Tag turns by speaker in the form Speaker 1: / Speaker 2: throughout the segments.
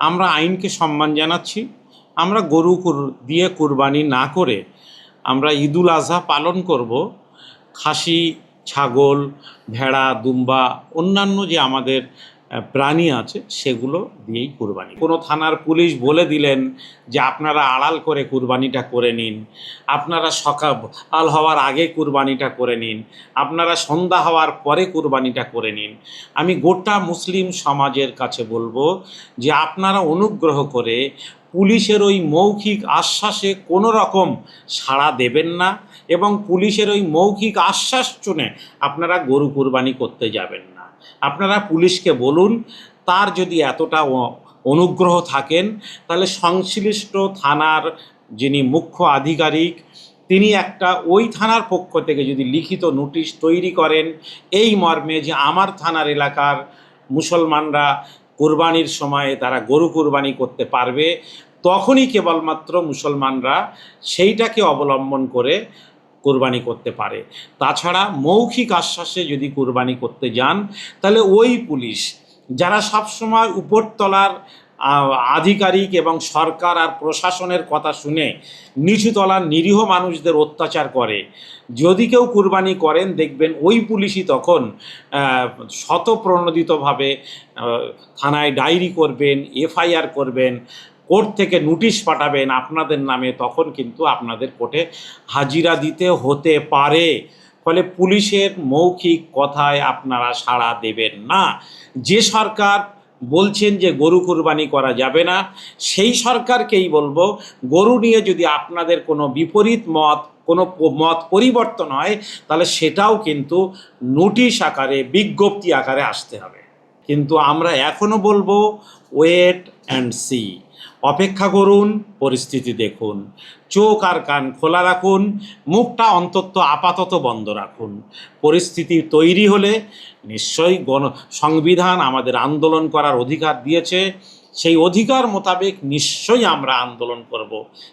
Speaker 1: আমরা আইনকে সম্মান জানাচ্ছি। আমরা গরু দিয়ে কুরবানি না করে আমরা ঈদুল আজহা পালন করব খাসি, ছাগল, ভেড়া, দুম্বা, অন্যান্য যে আমাদের প্রাণী আছে সেগুলো দিয়েই কুরবানি। কোনো থানার পুলিশ বলে দিলেন যে আপনারা আড়াল করে কুরবানিটা করে নিন, আপনারা সকাল হওয়ার আগে কুরবানিটা করে নিন, আপনারা সন্ধ্যা হওয়ার পরে কুরবানিটা করে নিন। আমি গোটা মুসলিম সমাজের কাছে বলবো যে আপনারা অনুগ্রহ করে পুলিশের ওই মৌখিক আশ্বাসে কোনো রকম সাড়া দেবেন না এবং পুলিশের ওই মৌখিক আশ্বাস শুনে আপনারা গরু কুরবানি করতে যাবেন না। আপনারা পুলিশকে বলুন, তার যদি এতটা অনুগ্রহ থাকেন তাহলে সংশ্লিষ্ট থানার যিনি মুখ্য আধিকারিক তিনি একটা ওই থানার পক্ষ থেকে যদি লিখিত নোটিশ তৈরি করেন এই মর্মে যে আমার থানার এলাকার মুসলমানরা কুরবানির সময়ে তারা গরু কুরবানি করতে পারবে, তখনই কেবলমাত্র মুসলমানরা সেইটাকে অবলম্বন করে কুরবানি করতে পারে। তাছাড়া মৌখিক আশ্বাসে যদি কুরবানি করতে যান তাহলে ওই পুলিশ যারা সবসময় উপরতলার আধিকারিক এবং সরকার আর প্রশাসনের কথা শুনে নিচুতলার নিরীহ মানুষদের অত্যাচার করে, যদি কেউ কুরবানি করেন দেখবেন ওই পুলিশই তখন শতপ্রণোদিতভাবে থানায় ডায়েরি করবেন, এফআইআর করবেন, কোর্ট থেকে নোটিশ পাঠাবেন আপনাদের নামে, তখন কিন্তু আপনাদের কোর্টে হাজিরা দিতে হতে পারে। ফলে পুলিশের মৌখিক কথায় আপনারা সাড়া দেবেন না। যে সরকার বলছেন যে গরু কুরবানি করা যাবে না, সেই সরকারকেই বলবো গরু নিয়ে যদি আপনাদের কোনো বিপরীত কোনো মত পরিবর্তন হয় তাহলে সেটাও কিন্তু নোটিশ আকারে, বিজ্ঞপ্তি আকারে আসতে হবে। কিন্তু আমরা এখনও বলবো ওয়েট অ্যান্ড সি, অপেক্ষা করুন, পরিস্থিতি দেখুন, চোখ আর কান খোলা রাখুন, মুখটা অন্তত আপাতত বন্ধ রাখুন। পরিস্থিতি তৈরি হলে নিশ্চয়ই সংবিধান আমাদের আন্দোলন করার অধিকার দিয়েছে, সেই অধিকার মোতাবেক নিশ্চয়ই আমরা আন্দোলন করব।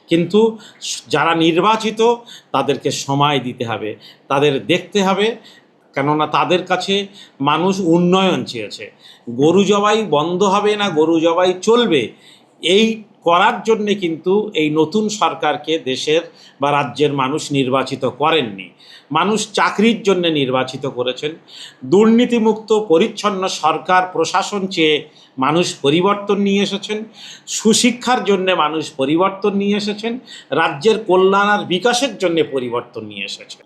Speaker 1: কিন্তু যারা নির্বাচিত তাদেরকে সময় দিতে হবে, তাদের দেখতে হবে, কেননা তাদের কাছে মানুষ উন্নয়ন চেয়েছে। গরু জবাই বন্ধ হবে না, গরু জবাই চলবে, এই করার জন্যে কিন্তু এই নতুন সরকারকে দেশের বা রাজ্যের মানুষ নির্বাচিত করেননি। মানুষ চাকরির জন্য নির্বাচিত করেছেন। দুর্নীতিমুক্ত পরিচ্ছন্ন সরকার প্রশাসন চেয়ে মানুষ পরিবর্তন নিয়ে এসেছেন, সুশিক্ষার জন্যে মানুষ পরিবর্তন নিয়ে এসেছেন, রাজ্যের কল্যাণ আর বিকাশের জন্যে পরিবর্তন নিয়ে এসেছেন।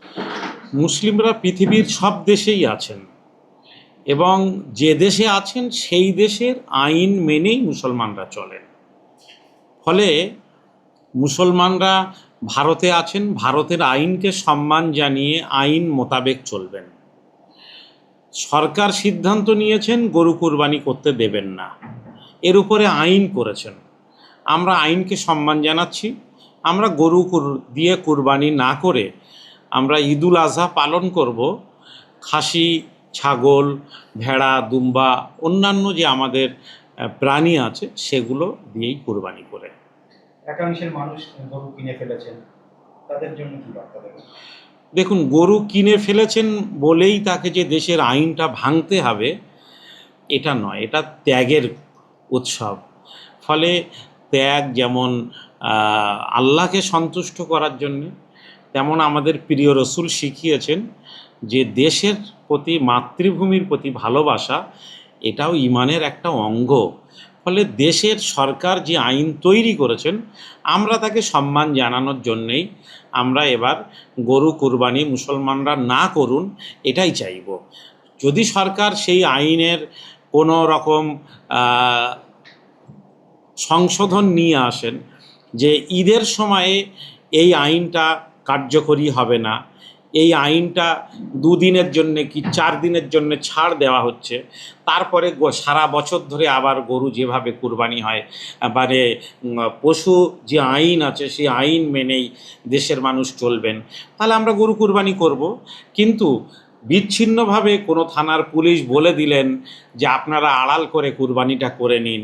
Speaker 1: মুসলিমরা পৃথিবীর সব দেশেই আছেন এবং যে দেশে আছেন সেই দেশের আইন মেনেই মুসলমানরা চলেন। ফলে মুসলমানরা ভারতে আছেন, ভারতের আইনকে সম্মান জানিয়ে আইন মোতাবেক চলবেন। সরকার সিদ্ধান্ত নিয়েছেন গরু কুরবানি করতে দেবেন না, এর উপরে আইন করেছেন। আমরা আইনকে সম্মান জানাচ্ছি। আমরা গরু দিয়ে কুরবানি না করে আমরা ঈদুল আজহা পালন করব খাসি, ছাগল, ভেড়া, দুম্বা, অন্যান্য যে আমাদের প্রাণী আছে সেগুলো দিয়েই কুরবানি করে।
Speaker 2: একাংশের মানুষ গরু কিনে ফেলেছেন, তাদের জন্য কি বার্তা দেবেন?
Speaker 1: দেখুন, গরু কিনে ফেলেছেন বলেই তাকে যে দেশের আইনটা ভাঙতে হবে এটা নয়, এটা ত্যাগের উৎসব। ফলে ত্যাগ যেমন আল্লাহকে সন্তুষ্ট করার জন্যে, তেমন আমাদের প্রিয় রসুল শিখিয়েছেন যে দেশের প্রতি, মাতৃভূমির প্রতি ভালোবাসা এটাও ঈমানের একটা অঙ্গ। ফলে দেশের সরকার যে আইন তৈরি করেছেন আমরা তাকে সম্মান জানানোর জন্যেই আমরা এবার গরু কুরবানি মুসলমানরা না করুন এটাই চাইব। যদি সরকার সেই আইনের কোনো রকম সংশোধন নিয়ে আসেন যে ঈদের সময়ে এই আইনটা কার্যকরী হবে না, এই আইনটা 2 দিনের জন্যে কি 4 দিনের জন্য ছাড় দেওয়া হচ্ছে, তারপরে সারা বছর ধরে আবার গরু যেভাবে কুরবানি হয়, মানে পশু যে আইন আছে সেই আইন মেনেই দেশের মানুষ চলবেন, তাহলে আমরা গরু কুরবানি করব। কিন্তু বিচ্ছিন্নভাবে কোনো থানার পুলিশ বলে দিলেন যে আপনারা আড়াল করে কুরবানিটা করে নিন,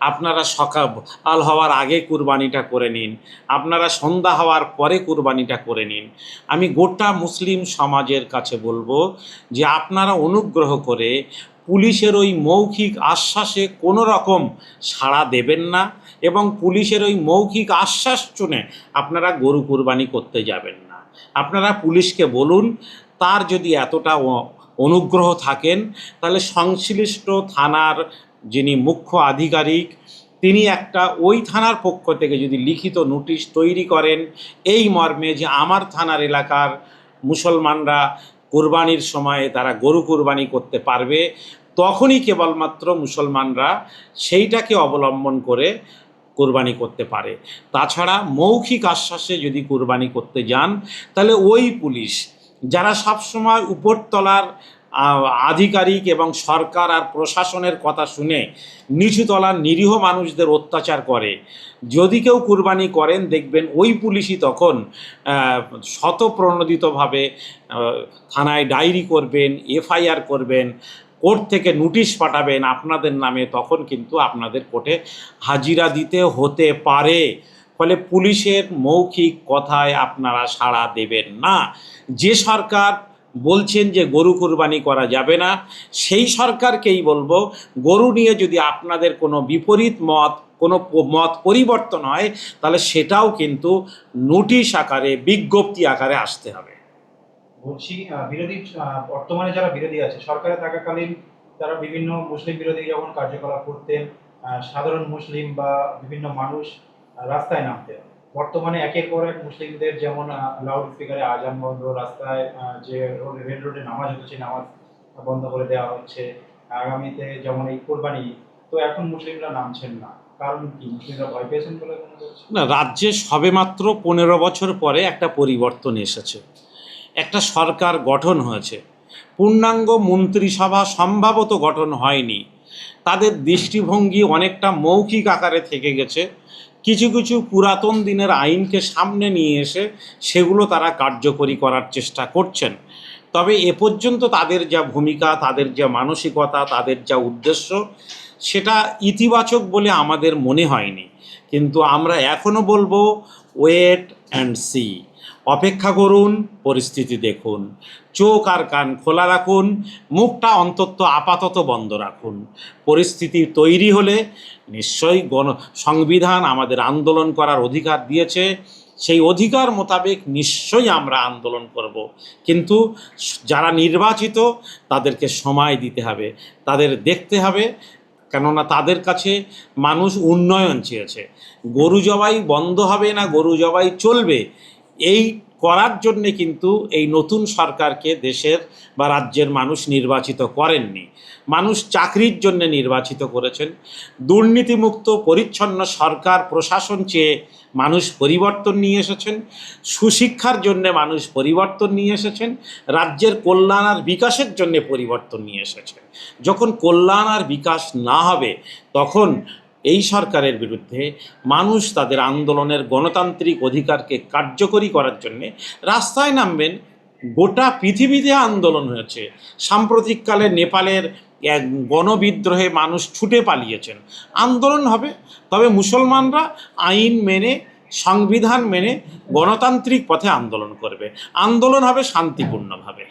Speaker 1: আপনারা সকাল হওয়ার আগে কুরবানিটা করে নিন, আপনারা সন্ধ্যা হওয়ার পরে কুরবানিটা করে নিন, আমি গোটা মুসলিম সমাজের কাছে বলবো যে আপনারা অনুগ্রহ করে পুলিশের ওই মৌখিক আশ্বাসে কোনো রকম সাড়া দেবেন না এবং পুলিশের ওই মৌখিক আশ্বাস শুনে আপনারা গরু কুরবানি করতে যাবেন না। আপনারা পুলিশকে বলুন, তার যদি এতটা অনুগ্রহ থাকেন তাহলে সংশ্লিষ্ট থানার যিনি মুখ্য আধিকারিক তিনি একটা ওই থানার পক্ষ থেকে যদি লিখিত নোটিশ তৈরি করেন এই মর্মে যে আমার থানার এলাকার মুসলমানরা কোরবানির সময়ে তারা গরু কোরবানি করতে পারবে, তখনই কেবলমাত্র মুসলমানরা সেইটাকে অবলম্বন করে কোরবানি করতে পারে। তাছাড়া মৌখিক আশ্বাসে যদি কোরবানি করতে যান তাহলে ওই পুলিশ যারা সবসময় উপরতলার আধিকারিক এবং সরকার আর প্রশাসনের কথা শুনে নিচুতলার নিরীহ মানুষদের অত্যাচার করে, যদি কেউ কুরবানি করেন দেখবেন ওই পুলিশই তখন শতপ্রণোদিতভাবে থানায় ডায়েরি করবেন, এফআইআর করবেন, কোর্ট থেকে নোটিশ পাঠাবেন আপনাদের নামে, তখন কিন্তু আপনাদের কোর্টে হাজিরা দিতে হতে পারে। ফলে পুলিশের মৌখিক কথায় আপনারা সাড়া দেবেন না। যে সরকার বলছেন যে গরু কুরবানি করা যাবে না, সেই সরকারকেই বলবো গরু নিয়ে যদি আপনাদের কোনো বিপরীত মত, কোনো মত পরিবর্তন হয় তাহলে সেটাও কিন্তু নোটিশ আকারে, বিজ্ঞপ্তি আকারে আসতে হবে।
Speaker 2: বলছি বিরোধী বর্তমানে যারা বিরোধী আছে সরকারে থাকাকালীন তারা বিভিন্ন মুসলিম বিরোধী যখন কার্যকলাপ করতেন, সাধারণ মুসলিম বা বিভিন্ন মানুষ রাস্তায় নামতেন। বর্তমানে একের পর এক মুসলিমদের যেমন লাউড স্পিকারে আজান বন্ধ, রাস্তায় যে রেল রোডে নামাজ হচ্ছে নামাজ বন্ধ করে দেওয়া হচ্ছে। আগামীতে যেমন এই কোরবানি, তো এখন মুসলিমরা নামছেন না, কারণ কি? মুসলিমরা ভয় পেয়েছেন বলে মনে করছে?
Speaker 1: না, রাজ্যে সবেমাত্র 15 বছর পরে একটা পরিবর্তন এসেছে, একটা সরকার গঠন হয়েছে, পূর্ণাঙ্গ মন্ত্রিসভা সম্ভবত গঠন হয়নি। তাদের দৃষ্টিভঙ্গি অনেকটা মৌখিক আকারে থেকে গেছে। কিছু কিছু পুরাতন দিনের আইনকে সামনে নিয়ে এসে সেগুলো তারা কার্যকরী করার চেষ্টা করছেন। তবে এ পর্যন্ত তাদের যা ভূমিকা, তাদের যা মানসিকতা, তাদের যা উদ্দেশ্য, সেটা ইতিবাচক বলে আমাদের মনে হয়নি। কিন্তু আমরা এখনও বলবো ওয়েট অ্যান্ড সি, অপেক্ষা করুন, পরিস্থিতি দেখুন, চোখ আর কান খোলা রাখুন, মুখটা অন্তত আপাতত বন্ধ রাখুন। পরিস্থিতি তৈরি হলে নিশ্চয়ই সংবিধান আমাদের আন্দোলন করার অধিকার দিয়েছে, সেই অধিকার মোতাবেক নিশ্চয়ই আমরা আন্দোলন করব। কিন্তু যারা নির্বাচিত তাদেরকে সময় দিতে হবে, তাদের দেখতে হবে, কেননা তাদের কাছে মানুষ উন্নয়ন চেয়েছে। গরু জবাই বন্ধ হবে না, গরু জবাই চলবে, এই করার জন্যে কিন্তু এই নতুন সরকারকে দেশের বা রাজ্যের মানুষ নির্বাচিত করেননি। মানুষ চাকরির জন্য নির্বাচিত করেছেন। দুর্নীতিমুক্ত পরিচ্ছন্ন সরকার প্রশাসন চেয়ে মানুষ পরিবর্তন নিয়ে এসেছেন। সুশিক্ষার জন্যে মানুষ পরিবর্তন নিয়ে এসেছেন। রাজ্যের কল্যাণ আর বিকাশের জন্যে পরিবর্তন নিয়ে এসেছেন। যখন কল্যাণ আর বিকাশ না হবে তখন এই সরকারের বিরুদ্ধে মানুষ তাদের আন্দোলনের গণতান্ত্রিক অধিকারকে কার্যকরী করার জন্যে রাস্তায় নামবেন। গোটা পৃথিবীতে আন্দোলন হয়েছে। সাম্প্রতিককালে নেপালের এক গণবিদ্রোহে মানুষ ছুটে পালিয়েছেন। আন্দোলন হবে, তবে মুসলমানরা আইন মেনে, সংবিধান মেনে গণতান্ত্রিক পথে আন্দোলন করবে। আন্দোলন হবে শান্তিপূর্ণভাবে।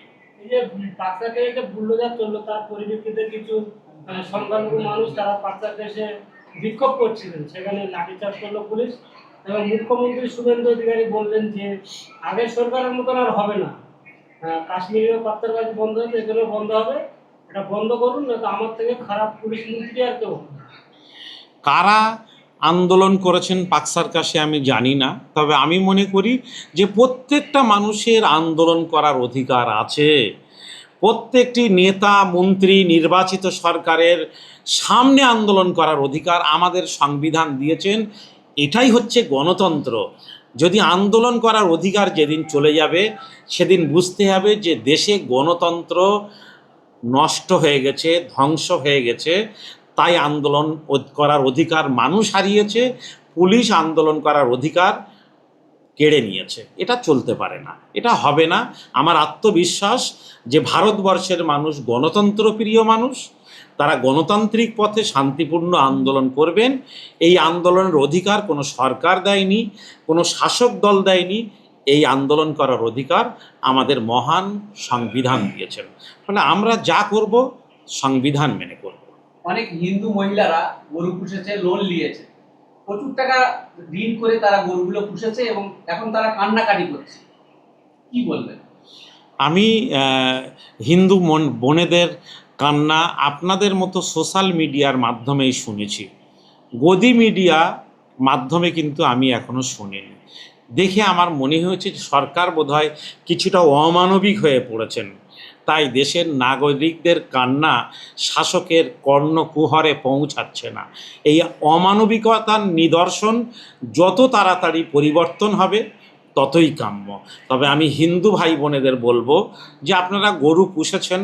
Speaker 3: এই যে পাকসাকে যে বুল্ডোজার চললো তার পরিপ্রেক্ষিতে কিছু সংখ্যালঘু মানুষ তারা পাকসাকে এসে বিক্ষোভ করছিলেন, সেখানে লাঠিচার্জ করলো পুলিশ এবং মুখ্যমন্ত্রী শুভেন্দু অধিকারী বললেন যে আগের সরকারের মতন আর হবে না, কাশ্মীরেও পাত্তারবাজি বন্ধ হয়েছে, এখানেও বন্ধ হবে, এটা বন্ধ করুন, না তো আমার থেকে খারাপ পুলিশ মন্ত্রী আর কেউ হবে না।
Speaker 1: কারা আন্দোলন করেছেন পাকসার কাছে আমি জানি না, তবে আমি মনে করি যে প্রত্যেকটা মানুষের আন্দোলন করার অধিকার আছে। প্রত্যেকটি নেতা মন্ত্রী নির্বাচিত সরকারের সামনে আন্দোলন করার অধিকার আমাদের সংবিধান দিয়েছেন। এটাই হচ্ছে গণতন্ত্র। যদি আন্দোলন করার অধিকার যেদিন চলে যাবে সেদিন বুঝতে হবে যে দেশে গণতন্ত্র নষ্ট হয়ে গেছে, ধ্বংস হয়ে গেছে। তাই আন্দোলন করার অধিকার মানুষ হারিয়েছে, পুলিশ আন্দোলন করার অধিকার কেড়ে নিয়েছে। এটা চলতে পারে না, এটা হবে না। আমার আত্মবিশ্বাস যে ভারতবর্ষের মানুষ গণতন্ত্রপ্রিয় মানুষ, তারা গণতান্ত্রিক পথে শান্তিপূর্ণ আন্দোলন করবেন। এই আন্দোলনের অধিকার কোনো সরকার দেয়নি, কোনো শাসক দল দেয়নি। এই আন্দোলন করার অধিকার আমাদের মহান সংবিধান দিয়েছেন। ফলে আমরা যা করব সংবিধান মেনে করব।
Speaker 4: অনেক হিন্দু মহিলারা গরু পুষেছে, লোন নিয়েছে, প্রচুর টাকা ঋণ করে তারা গরুগুলো পুষেছে এবং এখন তারা কান্নাকাটি করছে, কি বলবেন?
Speaker 1: আমি হিন্দু বোনেদের কান্না আপনাদের মতো সোশ্যাল মিডিয়ার মাধ্যমেই শুনেছি, গদি মিডিয়া মাধ্যমে কিন্তু আমি এখনো শুনিনি। দেখে আমার মনে হয়েছে যে সরকার বোধহয় কিছুটা অমানবিক হয়ে পড়েছেন, তাই দেশের নাগরিকদের কান্না শাসকের কর্ণকুহরে পৌঁছাচ্ছে না। এই অমানবিকতার নিদর্শন যত তাড়াতাড়ি পরিবর্তন হবে ততই কাম্য। তবে আমি হিন্দু ভাই বোনেদের বলবো যে আপনারা গরু পুষেছেন,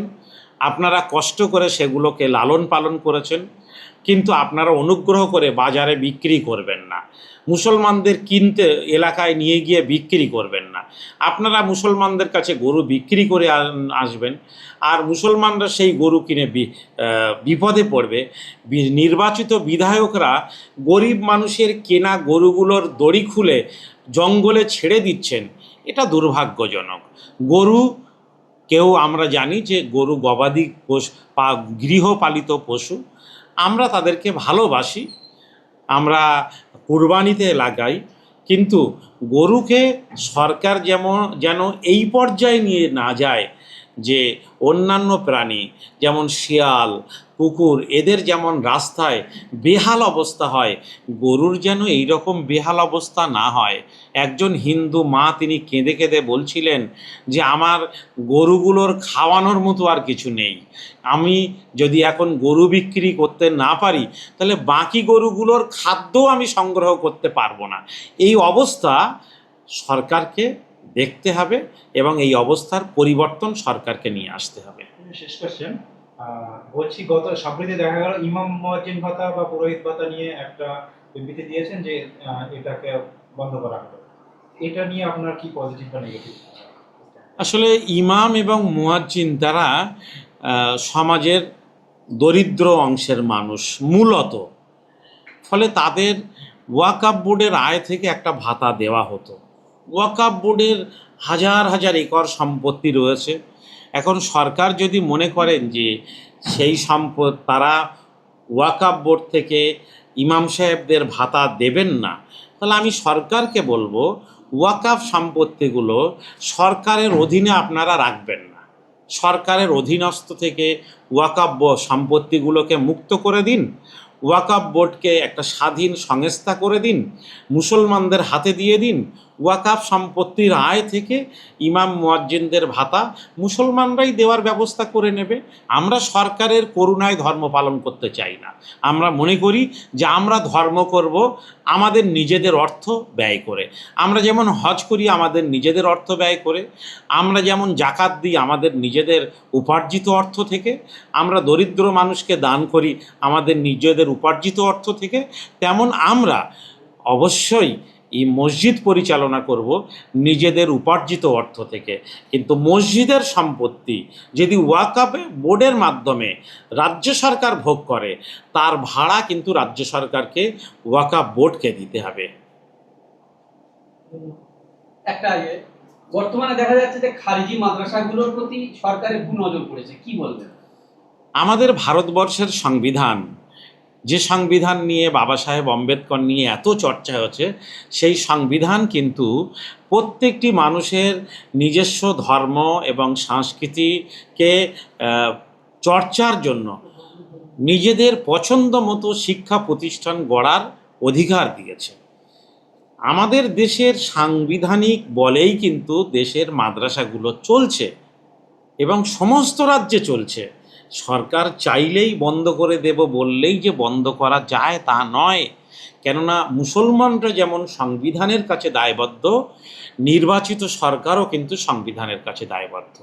Speaker 1: আপনারা কষ্ট করে সেগুলোকে লালন পালন করেছেন, কিন্তু আপনারা অনুগ্রহ করে বাজারে বিক্রি করবেন না, মুসলমানদের কিনতে এলাকায় নিয়ে গিয়ে বিক্রি করবেন না। আপনারা মুসলমানদের কাছে গরু বিক্রি করে আসবেন, আর মুসলমানরা সেই গরু কিনে বিপদে পড়বে। নির্বাচিত বিধায়করা গরিব মানুষের কেনা গরুগুলোর দড়ি খুলে জঙ্গলে ছেড়ে দিচ্ছেন, এটা দুর্ভাগ্যজনক। গরু কেউ আমরা জানি যে গরু গবাদি গৃহপালিত পশু, আমরা তাদেরকে ভালোবাসি, আমরা কুরবানিতে লাগাই, কিন্তু গরুকে সরকার যেন এই পর্যায়ে নিয়ে না যায় যে অন্যান্য প্রাণী যেমন শিয়াল, কুকুর, এদের যেমন রাস্তায় বেহাল অবস্থা হয়, গরুর যেন এই রকম বেহাল অবস্থা না হয়। একজন হিন্দু মা তিনি কেঁদে কেঁদে বলছিলেন যে আমার গরুগুলোর খাওয়ানোর মতো আর কিছু নেই, আমি যদি এখন গরু বিক্রি করতে না পারি তাহলে বাকি গরুগুলোর খাদ্যও আমি সংগ্রহ করতে পারবো না। এই অবস্থা সরকারকে দেখতে হবে এবং এই অবস্থার পরিবর্তন সরকারকে নিয়ে আসতে হবে।
Speaker 2: শেষ কোশ্চেন, বলছি গত সম্প্রতি দেখা গেল ইমাম মুয়াজ্জিন ভাতা বা পুরোহিত ভাতা নিয়ে একটা বিবৃতি দিয়েছেন যে এটাকে বন্ধ করা হবে, এটা নিয়ে আপনার কি পজিটিভ বা নেগেটিভ?
Speaker 1: আসলে ইমাম এবং মুয়াজ্জিন তারা সমাজের দরিদ্র অংশের মানুষ মূলত, ফলে তাদের ওয়াকফ বোর্ডের আয় থেকে একটা ভাতা দেওয়া হতো। ওয়াকফ বোর্ডের হাজার হাজার একর সম্পত্তি রয়েছে। এখন সরকার যদি মনে করেন যে সেই সম্পদ তারা ওয়াকফ বোর্ড থেকে ইমাম সাহেবদের ভাতা দেবেন না, তাহলে আমি সরকারকে বলবো ওয়াকফ সম্পত্তিগুলো সরকারের অধীনে আপনারা রাখবেন না, সরকারের অধীনস্থ থেকে ওয়াকফ সম্পত্তিগুলোকে মুক্ত করে দিন, ওয়াকফ বোর্ডকে একটা স্বাধীন সংস্থা করে দিন, মুসলমানদের হাতে দিয়ে দিন। ওয়াকফ সম্পত্তির আয় থেকে ইমাম মুয়াজ্জিনদের ভাতা মুসলমানরাই দেওয়ার ব্যবস্থা করে নেবে। আমরা সরকারের করুণায় ধর্ম পালন করতে চাই না। আমরা মনে করি যে আমরা ধর্ম করব আমাদের নিজেদের অর্থ ব্যয় করে। আমরা যেমন হজ করি আমাদের নিজেদের অর্থ ব্যয় করে, আমরা যেমন জাকাত দিই আমাদের নিজেদের উপার্জিত অর্থ থেকে, আমরা দরিদ্র মানুষকে দান করি আমাদের নিজেদের উপার্জিত অর্থ থেকে, তেমন আমরা অবশ্যই এই মসজিদ পরিচালনা করব নিজেদের উপার্জিত অর্থ থেকে। কিন্তু মসজিদের সম্পত্তি যদি ওয়াকফ বোর্ডের মাধ্যমে রাজ্য সরকার ভোগ করে, তার ভাড়া কিন্তু রাজ্য সরকারকে ওয়াকফ বোর্ডকে দিতে হবে।
Speaker 4: একটা বর্তমানে দেখা যাচ্ছে যে খারিজি মাদ্রাসাগুলোর প্রতি সরকারের কুনজর পড়েছে, কি বলবেন?
Speaker 1: আমাদের ভারতবর্ষের সংবিধান, যে সংবিধান নিয়ে বাবা সাহেব আম্বেদকর নিয়ে এত চর্চা হচ্ছে, সেই সংবিধান কিন্তু প্রত্যেকটি মানুষের নিজস্ব ধর্ম এবং সংস্কৃতিকে চর্চার জন্য নিজেদের পছন্দ মতো শিক্ষা প্রতিষ্ঠান গড়ার অধিকার দিয়েছে। আমাদের দেশের সাংবিধানিক বলেই কিন্তু দেশের মাদ্রাসাগুলো চলছে এবং সমস্ত রাজ্যে চলছে। সরকার চাইলেই বন্ধ করে দেব বললেই যে বন্ধ করা যায় তা নয়, কেননা মুসলমানরা যেমন সংবিধানের কাছে দায়বদ্ধ, নির্বাচিত সরকারও কিন্তু সংবিধানের কাছে দায়বদ্ধ।